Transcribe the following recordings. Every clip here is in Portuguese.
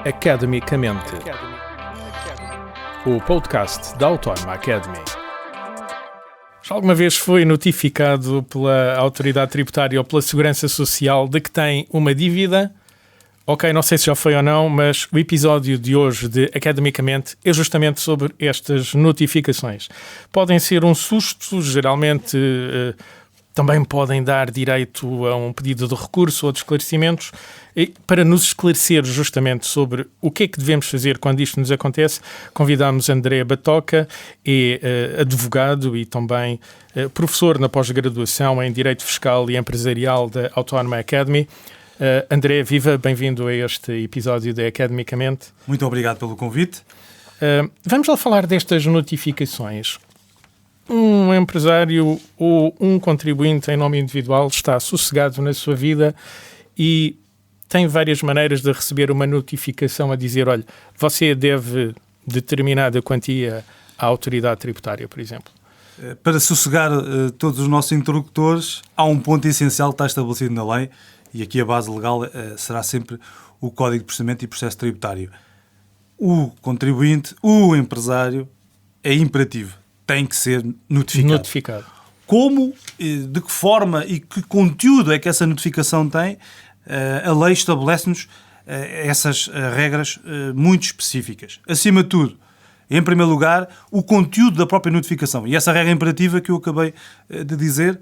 Academicamente, o podcast da Autónoma Academy. Já alguma vez foi notificado pela Autoridade Tributária ou pela Segurança Social de que tem uma dívida? Ok, não sei se já foi ou não, mas o episódio de hoje de Academicamente é justamente sobre estas notificações. Podem ser um susto, geralmente também podem dar direito a um pedido de recurso ou de esclarecimentos. E para nos esclarecer justamente sobre o que é que devemos fazer quando isto nos acontece, convidamos André Batoca, advogado e também professor na pós-graduação em Direito Fiscal e Empresarial da Autónoma Academy. André, viva, bem-vindo a este episódio da Academicamente. Muito obrigado pelo convite. Vamos lá falar destas notificações. Um empresário ou um contribuinte em nome individual está sossegado na sua vida e tem várias maneiras de receber uma notificação a dizer, olha, você deve determinada quantia à autoridade tributária, por exemplo. Para sossegar todos os nossos interlocutores, há um ponto essencial que está estabelecido na lei, e aqui a base legal será sempre o Código de Procedimento e Processo Tributário. O contribuinte, o empresário, é imperativo, tem que ser notificado. Como, de que forma e que conteúdo é que essa notificação tem? A lei estabelece-nos essas regras muito específicas. Acima de tudo, em primeiro lugar, o conteúdo da própria notificação. E essa regra imperativa que eu acabei de dizer,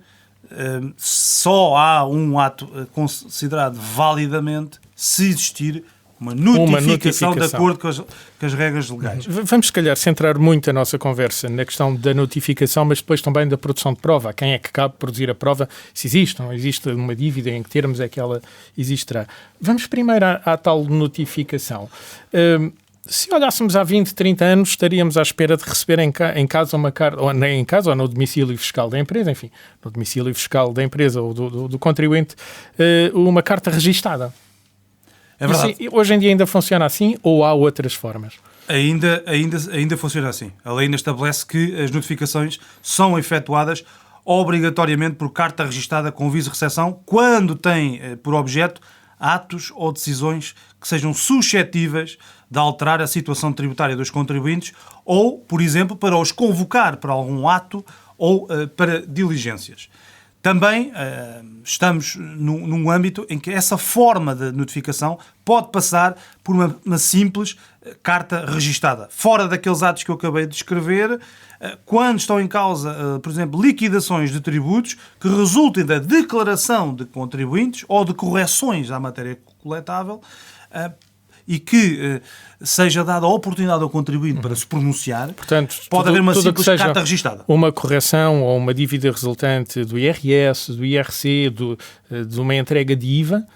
só há um ato considerado validamente se existir uma notificação de acordo com as regras legais. Vamos, se calhar, centrar muito a nossa conversa na questão da notificação, mas depois também da produção de prova. A quem é que cabe produzir a prova? Se existe ou não existe uma dívida, em que termos é que ela existirá. Vamos primeiro à tal notificação. Se olhássemos há 20, 30 anos, estaríamos à espera de receber em casa uma carta, ou nem em casa, ou no domicílio fiscal da empresa, enfim, no domicílio fiscal da empresa ou do contribuinte, uma carta registada. É verdade. Isso, hoje em dia ainda funciona assim ou há outras formas? Ainda funciona assim. A lei ainda estabelece que as notificações são efetuadas obrigatoriamente por carta registada com aviso de recepção quando tem por objeto atos ou decisões que sejam suscetíveis de alterar a situação tributária dos contribuintes ou, por exemplo, para os convocar para algum ato ou para diligências. Também estamos num âmbito em que essa forma de notificação pode passar por uma simples carta registada. Fora daqueles atos que eu acabei de descrever, quando estão em causa, por exemplo, liquidações de tributos que resultem da declaração de contribuintes ou de correções à matéria coletável, e que seja dada a oportunidade ao contribuinte para se pronunciar, portanto, pode haver uma simples carta registada. Uma correção ou uma dívida resultante do IRS, do IRC, de uma entrega de IVA.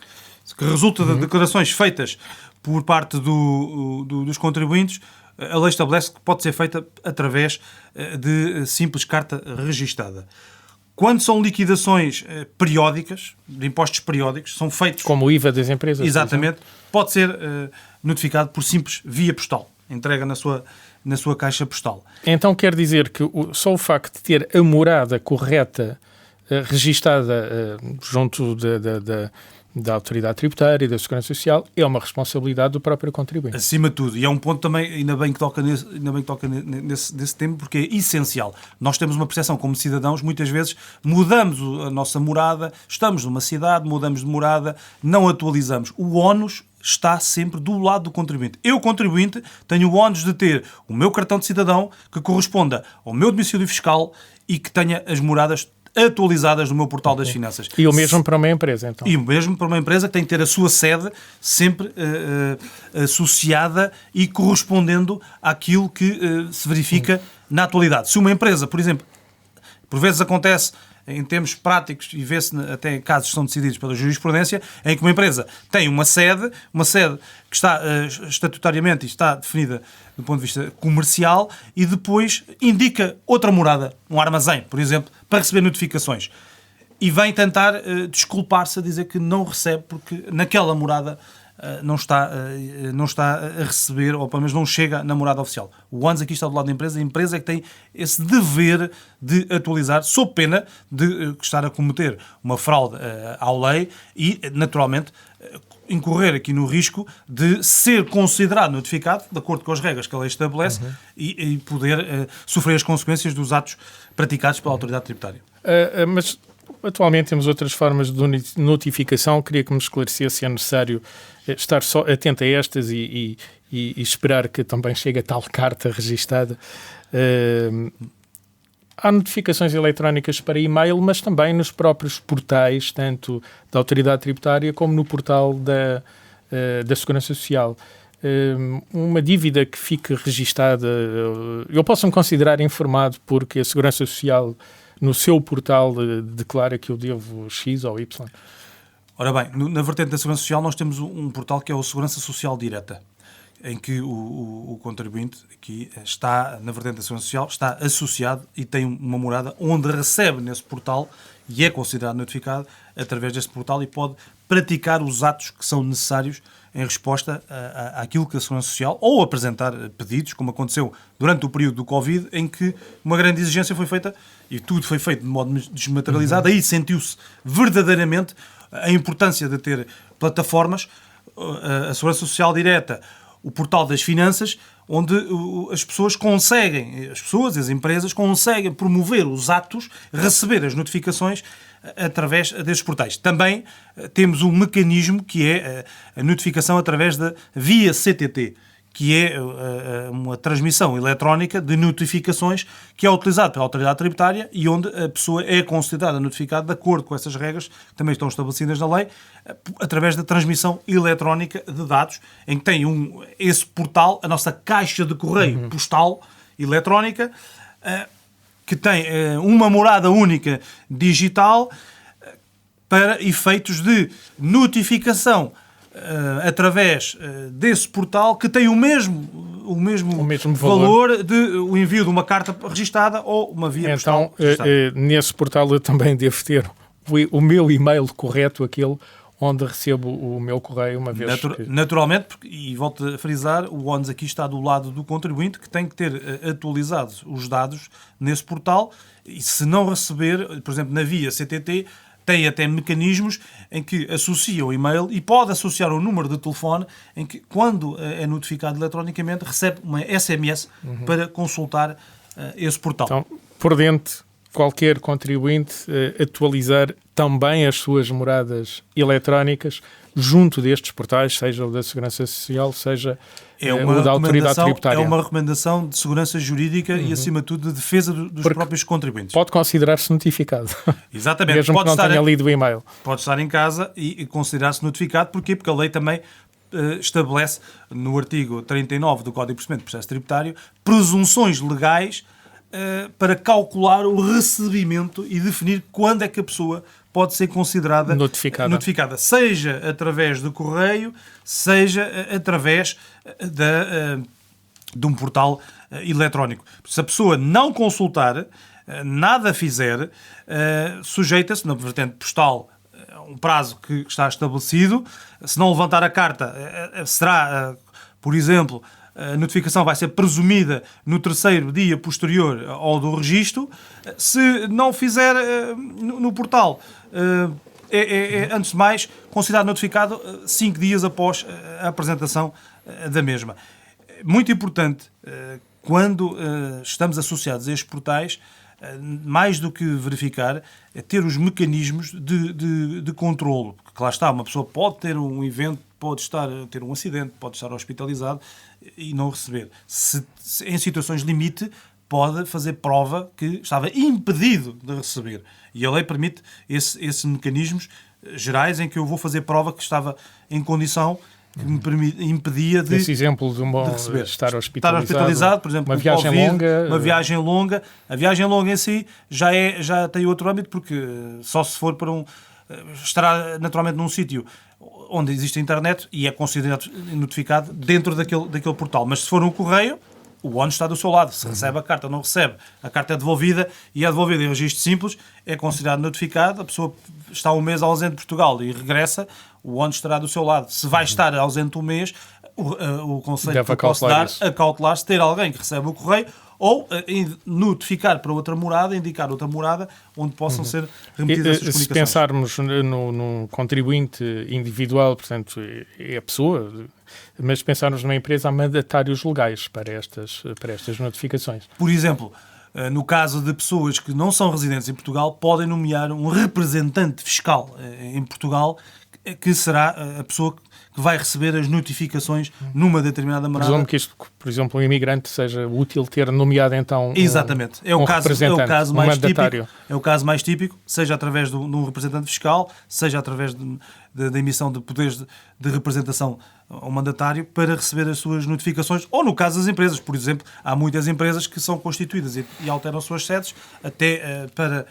Que resulta de declarações feitas por parte dos contribuintes, a lei estabelece que pode ser feita através de simples carta registada. Quando são liquidações periódicas, de impostos periódicos, são feitos... Como o IVA das empresas. Exatamente. Pode ser notificado por simples via postal. Entrega na sua caixa postal. Então quer dizer que só o facto de ter a morada correta registada junto da Autoridade Tributária e da Segurança Social é uma responsabilidade do próprio contribuinte. Acima de tudo. E é um ponto também, ainda bem que toca nesse tema, porque é essencial. Nós temos uma percepção como cidadãos, muitas vezes mudamos a nossa morada, estamos numa cidade, mudamos de morada, não atualizamos. O ónus está sempre do lado do contribuinte. Eu, contribuinte, tenho o ónus de ter o meu cartão de cidadão que corresponda ao meu domicílio fiscal e que tenha as moradas atualizadas no meu portal das finanças. E o mesmo para uma empresa, então? E o mesmo para uma empresa que tem que ter a sua sede sempre associada e correspondendo àquilo que se verifica na atualidade. Se uma empresa, por exemplo, por vezes acontece em termos práticos, e vê-se até casos que são decididos pela jurisprudência, em que uma empresa tem uma sede que está estatutariamente e está definida do ponto de vista comercial e depois indica outra morada, um armazém, por exemplo, para receber notificações. E vem tentar desculpar-se a dizer que não recebe porque naquela morada não está a receber, ou pelo menos não chega na morada oficial. O ONS aqui está do lado da empresa, a empresa é que tem esse dever de atualizar, sob pena de estar a cometer uma fraude à lei e, naturalmente, incorrer aqui no risco de ser considerado notificado, de acordo com as regras que a lei estabelece, e poder sofrer as consequências dos atos praticados pela autoridade tributária. Mas atualmente temos outras formas de notificação. Queria que me esclarecesse se é necessário estar só atento a estas e esperar que também chegue a tal carta registada. Há notificações eletrónicas para e-mail, mas também nos próprios portais, tanto da Autoridade Tributária como no portal da Segurança Social. Uma dívida que fique registada, eu posso me considerar informado porque a Segurança Social no seu portal declara que eu devo X ou Y? Ora bem, na vertente da Segurança Social nós temos um portal que é o Segurança Social Direta, em que o contribuinte aqui está, na vertente da Segurança Social, está associado e tem uma morada onde recebe nesse portal e é considerado notificado através desse portal e pode praticar os atos que são necessários em resposta àquilo que a Segurança Social, ou apresentar pedidos, como aconteceu durante o período do Covid, em que uma grande exigência foi feita e tudo foi feito de modo desmaterializado. Aí sentiu-se verdadeiramente a importância de ter plataformas, a Segurança Social Direta, o portal das finanças, onde as pessoas e as empresas conseguem promover os atos, receber as notificações através desses portais. Também temos um mecanismo que é a notificação através da via CTT, que é uma transmissão eletrónica de notificações que é utilizada pela Autoridade Tributária e onde a pessoa é considerada notificada de acordo com essas regras que também estão estabelecidas na lei, através da transmissão eletrónica de dados, em que tem esse portal, a nossa caixa de correio postal eletrónica, que tem uma morada única digital para efeitos de notificação através desse portal, que tem o mesmo valor de o envio de uma carta registada ou uma via postal registada. Nesse portal eu também devo ter o meu e-mail correto, aquele onde recebo o meu correio uma vez Naturalmente, e volto a frisar, o ONS aqui está do lado do contribuinte, que tem que ter atualizados os dados nesse portal, e se não receber, por exemplo, na via CTT, tem até mecanismos em que associa o e-mail e pode associar o número de telefone, em que, quando é notificado eletronicamente, recebe uma SMS para consultar esse portal. Então, por dentro, qualquer contribuinte atualizar também as suas moradas eletrónicas junto destes portais, seja o da Segurança Social, seja o da Autoridade Tributária. É uma recomendação de segurança jurídica e, acima de tudo, de defesa dos próprios contribuintes. Pode considerar-se notificado. Exatamente. Mesmo que não tenha lido o e-mail. Pode estar em casa e considerar-se notificado. Porquê? Porque a lei também estabelece, no artigo 39 do Código de Procedimento de Processo Tributário, presunções legais para calcular o recebimento e definir quando é que a pessoa pode ser considerada notificada, seja através do correio, seja através de um portal eletrónico. Se a pessoa não consultar, nada fizer, sujeita-se, na vertente postal, um prazo que está estabelecido. Se não levantar a carta, será, por exemplo, a notificação vai ser presumida no terceiro dia posterior ao do registro. Se não fizer no portal, antes de mais, considerado notificado 5 dias após a apresentação da mesma. Muito importante, quando estamos associados a estes portais, mais do que verificar, é ter os mecanismos de controlo. Porque lá está, uma pessoa pode ter um evento, pode ter um acidente, pode estar hospitalizado e não receber. Se em situações limite, pode fazer prova que estava impedido de receber. E a lei permite esses mecanismos gerais em que eu vou fazer prova que estava em condição que me impedia de esse exemplo de receber. Estar hospitalizado, por exemplo, uma viagem longa. Uma viagem longa. A viagem longa em si já tem outro âmbito, porque só se for para estará naturalmente num sítio onde existe internet e é considerado notificado dentro daquele portal. Mas se for um correio, o ONU está do seu lado. Se recebe a carta, não recebe, a carta é devolvida e é devolvida em registro simples, é considerado notificado. A pessoa está um mês ausente de Portugal e regressa, o ONU estará do seu lado. Se vai estar ausente um mês, o conselho que eu posso dar, acautelar-se, ter alguém que recebe o correio ou notificar para outra morada, indicar outra morada onde possam ser remetidas essas comunicações. Se pensarmos num contribuinte individual, portanto, é a pessoa, mas se pensarmos numa empresa, há mandatários legais para estas notificações. Por exemplo, no caso de pessoas que não são residentes em Portugal, podem nomear um representante fiscal em Portugal, que será a pessoa que vai receber as notificações numa determinada morada. Presumo que isto, por exemplo, um imigrante seja útil ter nomeado então Exatamente. É o caso mais mandatário. típico. É o caso mais típico, seja através de um representante fiscal, seja através da emissão de poderes de representação ao mandatário para receber as suas notificações, ou no caso das empresas. Por exemplo, há muitas empresas que são constituídas e alteram as suas sedes até para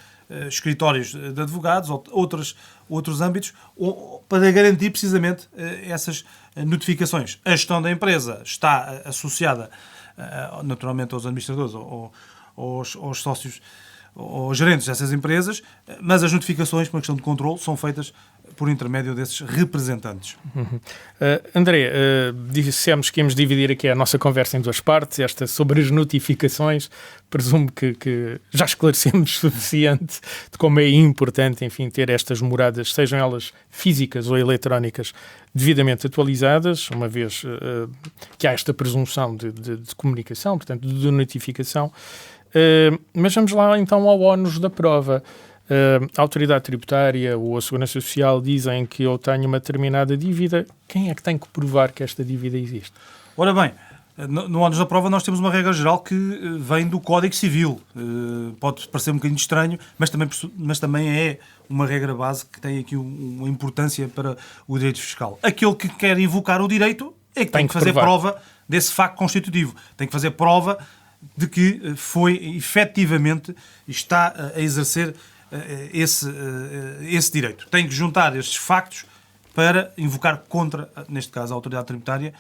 escritórios de advogados ou outros âmbitos, para garantir precisamente essas notificações. A gestão da empresa está associada naturalmente aos administradores ou aos sócios ou gerentes dessas empresas, mas as notificações, por uma questão de controle, são feitas por intermédio desses representantes. André, dissemos que íamos dividir aqui a nossa conversa em duas partes, esta sobre as notificações. Presumo que já esclarecemos o suficiente de como é importante, enfim, ter estas moradas, sejam elas físicas ou eletrónicas, devidamente atualizadas, uma vez que há esta presunção de comunicação, portanto, de notificação. Mas vamos lá então ao ónus da prova. A autoridade tributária ou a Segurança Social dizem que eu tenho uma determinada dívida. Quem é que tem que provar que esta dívida existe? Ora bem, no ónus da prova nós temos uma regra geral que vem do Código Civil. Pode parecer um bocadinho estranho, mas também é uma regra base que tem aqui uma importância para o direito fiscal. Aquele que quer invocar o direito é que tem que fazer prova desse facto constitutivo. Tem que fazer prova de que foi efetivamente está a exercer esse direito. Tem que juntar estes factos para invocar contra, neste caso, a autoridade tributária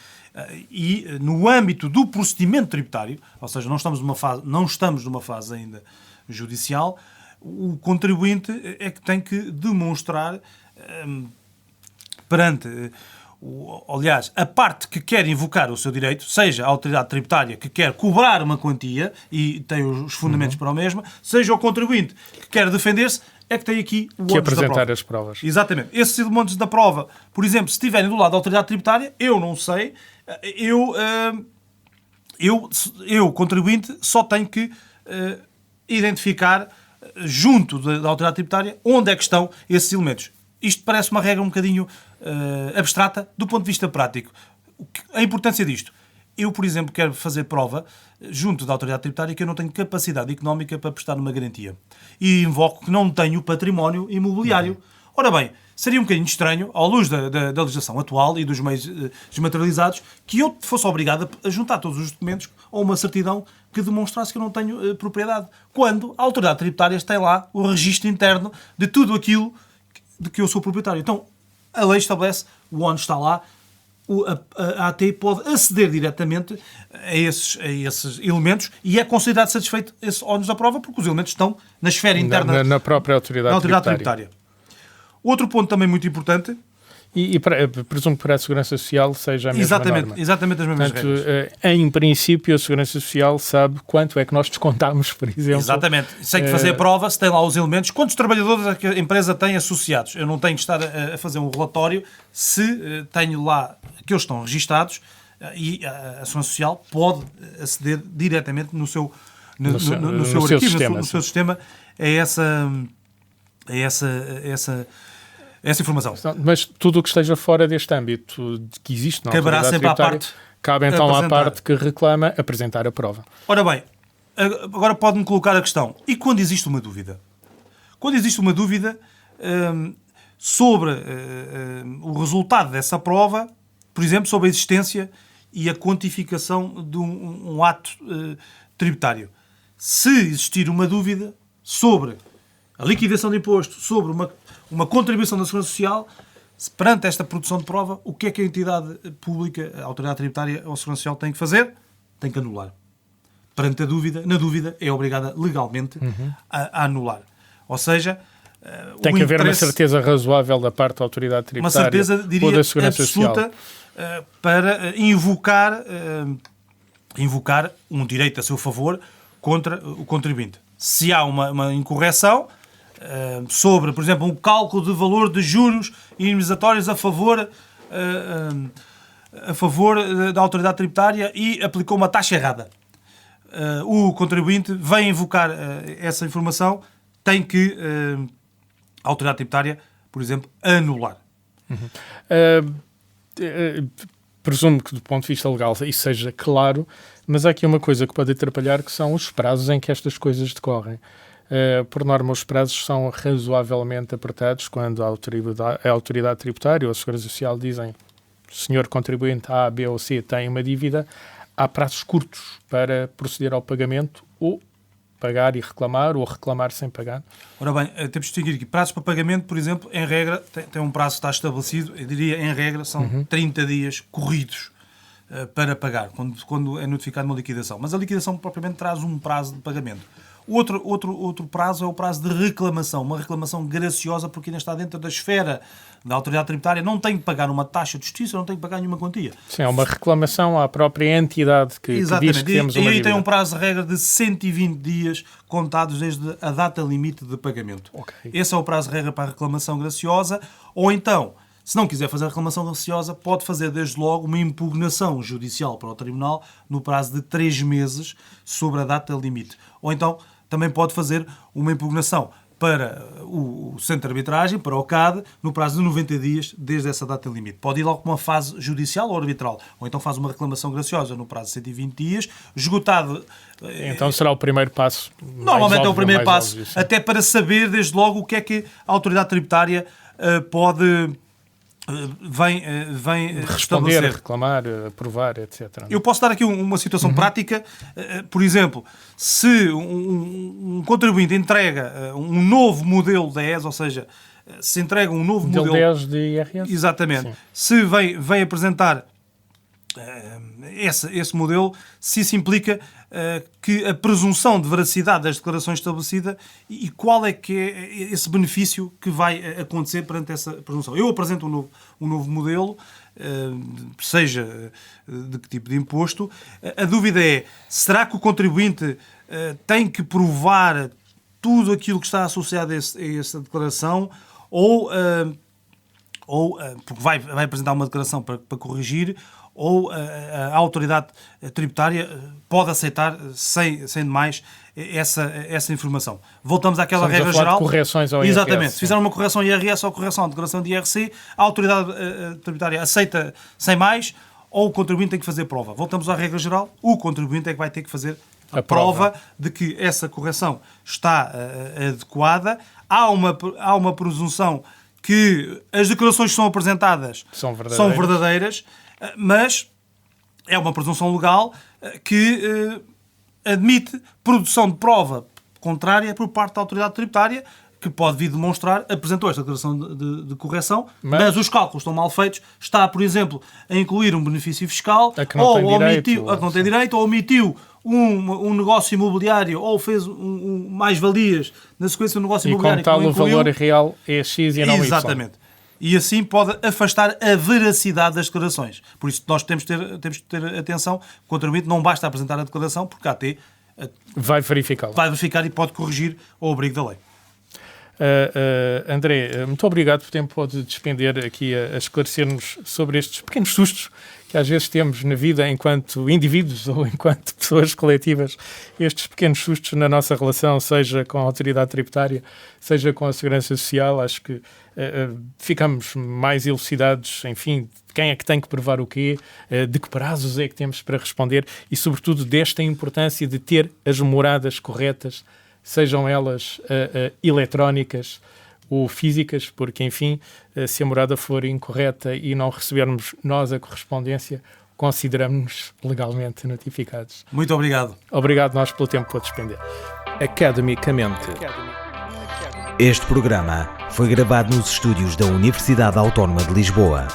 e no âmbito do procedimento tributário, ou seja, não estamos numa fase ainda judicial, o contribuinte é que tem que demonstrar perante aliás, a parte que quer invocar o seu direito, seja a autoridade tributária que quer cobrar uma quantia e tem os fundamentos para o mesmo, seja o contribuinte que quer defender-se, é que tem aqui o ónus da prova. Que apresentar as provas. Exatamente. Esses elementos da prova, por exemplo, se estiverem do lado da autoridade tributária, eu não sei, eu contribuinte, só tenho que identificar junto da autoridade tributária onde é que estão esses elementos. Isto parece uma regra um bocadinho abstrata do ponto de vista prático. A importância disto. Eu, por exemplo, quero fazer prova junto da autoridade tributária que eu não tenho capacidade económica para prestar uma garantia. E invoco que não tenho património imobiliário. Ora bem, seria um bocadinho estranho, à luz da legislação atual e dos meios desmaterializados, que eu fosse obrigado a juntar todos os documentos a uma certidão que demonstrasse que eu não tenho propriedade. Quando a autoridade tributária tem lá o registro interno de tudo aquilo de que eu sou proprietário. Então, a lei estabelece, o ónus está lá, a AT pode aceder diretamente a esses elementos e é considerado satisfeito esse ónus da prova porque os elementos estão na esfera interna na própria autoridade tributária. Outro ponto também muito importante. E presumo que para a Segurança Social seja a mesma norma. Exatamente as mesmas regras. Em princípio, a Segurança Social sabe quanto é que nós descontamos, por exemplo. Exatamente. Sem que fazer prova, se tem lá os elementos, quantos trabalhadores a empresa tem associados. Eu não tenho que estar a fazer um relatório se tenho lá aqueles que estão registados e a Segurança Social pode aceder diretamente no seu arquivo, no seu sistema, a essa informação. Mas tudo o que esteja fora deste âmbito que existe na caberá sempre à parte. Cabe então à parte que reclama apresentar a prova. Ora bem, agora pode-me colocar a questão. E quando existe uma dúvida? Quando existe uma dúvida sobre o resultado dessa prova, por exemplo, sobre a existência e a quantificação de um ato tributário. Se existir uma dúvida sobre a liquidação de imposto, sobre uma contribuição da Segurança Social, perante esta produção de prova, o que é que a entidade pública, a autoridade tributária ou a Segurança Social tem que fazer? Tem que anular. Perante a dúvida, na dúvida, é obrigada legalmente a anular. Ou seja, tem que haver uma certeza razoável da parte da autoridade tributária, uma certeza, diria, ou da Segurança absoluta, Social, para invocar um direito a seu favor contra o contribuinte. Se há uma incorreção sobre, por exemplo, um cálculo de valor de juros indemnizatórios a favor da autoridade tributária e aplicou uma taxa errada, o contribuinte vem invocar essa informação, tem que a autoridade tributária, por exemplo, anular. Presumo que do ponto de vista legal isso seja claro, mas há aqui uma coisa que pode atrapalhar, que são os prazos em que estas coisas decorrem. Por norma, os prazos são razoavelmente apertados quando a autoridade tributária ou a Segurança Social dizem: senhor contribuinte A, B ou C tem uma dívida, há prazos curtos para proceder ao pagamento, ou pagar e reclamar, ou reclamar sem pagar. Ora bem, temos de distinguir aqui. Prazos para pagamento, por exemplo, em regra, tem um prazo que está estabelecido, eu diria, em regra, são 30 dias corridos para pagar, quando é notificada uma liquidação. Mas a liquidação propriamente traz um prazo de pagamento. Outro prazo é o prazo de reclamação, uma reclamação graciosa, porque ainda está dentro da esfera da autoridade tributária, não tem que pagar uma taxa de justiça, não tem que pagar nenhuma quantia. Sim, é uma reclamação à própria entidade que diz que temos uma dívida. E aí tem um prazo de regra de 120 dias contados desde a data limite de pagamento. Okay. Esse é o prazo de regra para a reclamação graciosa, ou então, se não quiser fazer a reclamação graciosa, pode fazer desde logo uma impugnação judicial para o Tribunal no prazo de 3 meses sobre a data limite. Ou então, também pode fazer uma impugnação para o Centro de Arbitragem, para o CAD, no prazo de 90 dias desde essa data limite. Pode ir logo para uma fase judicial ou arbitral. Ou então faz uma reclamação graciosa no prazo de 120 dias, esgotado... Então será o primeiro passo. Normalmente é o primeiro passo, óbvio, até para saber desde logo o que é que a autoridade tributária pode... vem responder, estabelecer. Reclamar, aprovar, etc. Eu posso dar aqui uma situação prática. Por exemplo, se um contribuinte entrega um novo modelo da ES, ou seja, se entrega um novo modelo 10 de IRS. Exatamente. Sim. Se vem apresentar esse modelo, se isso implica que a presunção de veracidade das declarações estabelecida e qual é que é esse benefício que vai acontecer perante essa presunção. Eu apresento um novo modelo, seja de que tipo de imposto. A dúvida é, será que o contribuinte tem que provar tudo aquilo que está associado a essa declaração ou porque vai apresentar uma declaração para corrigir, ou a autoridade tributária pode aceitar sem mais essa informação. Voltamos àquela regra geral. De correções ao Exatamente. IRS. Se fizer uma correção IRS ou correção à declaração de IRC, a autoridade tributária aceita sem mais, ou o contribuinte tem que fazer prova. Voltamos à regra geral. O contribuinte é que vai ter que fazer a prova de que essa correção está adequada. Há uma presunção que as declarações que são apresentadas são verdadeiras, mas é uma presunção legal que admite produção de prova contrária por parte da autoridade tributária, que pode vir demonstrar, apresentou esta declaração de correção, mas os cálculos estão mal feitos, está, por exemplo, a incluir um benefício fiscal, ou omitiu um negócio imobiliário, ou fez mais-valias na sequência do negócio imobiliário. E com tal o valor real é X e não Y. Exatamente. E assim pode afastar a veracidade das declarações. Por isso nós temos de ter atenção. O contribuinte não basta apresentar a declaração, porque a AT vai verificar e pode corrigir ao abrigo da lei. André, muito obrigado por tempo pode despender aqui a esclarecer-nos sobre estes pequenos sustos que às vezes temos na vida enquanto indivíduos ou enquanto pessoas coletivas, estes pequenos sustos na nossa relação, seja com a autoridade tributária, seja com a Segurança Social. Acho que ficamos mais elucidados, enfim, de quem é que tem que provar o quê, de que prazos é que temos para responder e, sobretudo, desta importância de ter as moradas corretas, sejam elas eletrónicas ou físicas, porque, enfim, se a morada for incorreta e não recebermos nós a correspondência, consideramos-nos legalmente notificados. Muito obrigado. Obrigado nós pelo tempo que despender. Academicamente. Este programa foi gravado nos estúdios da Universidade Autónoma de Lisboa.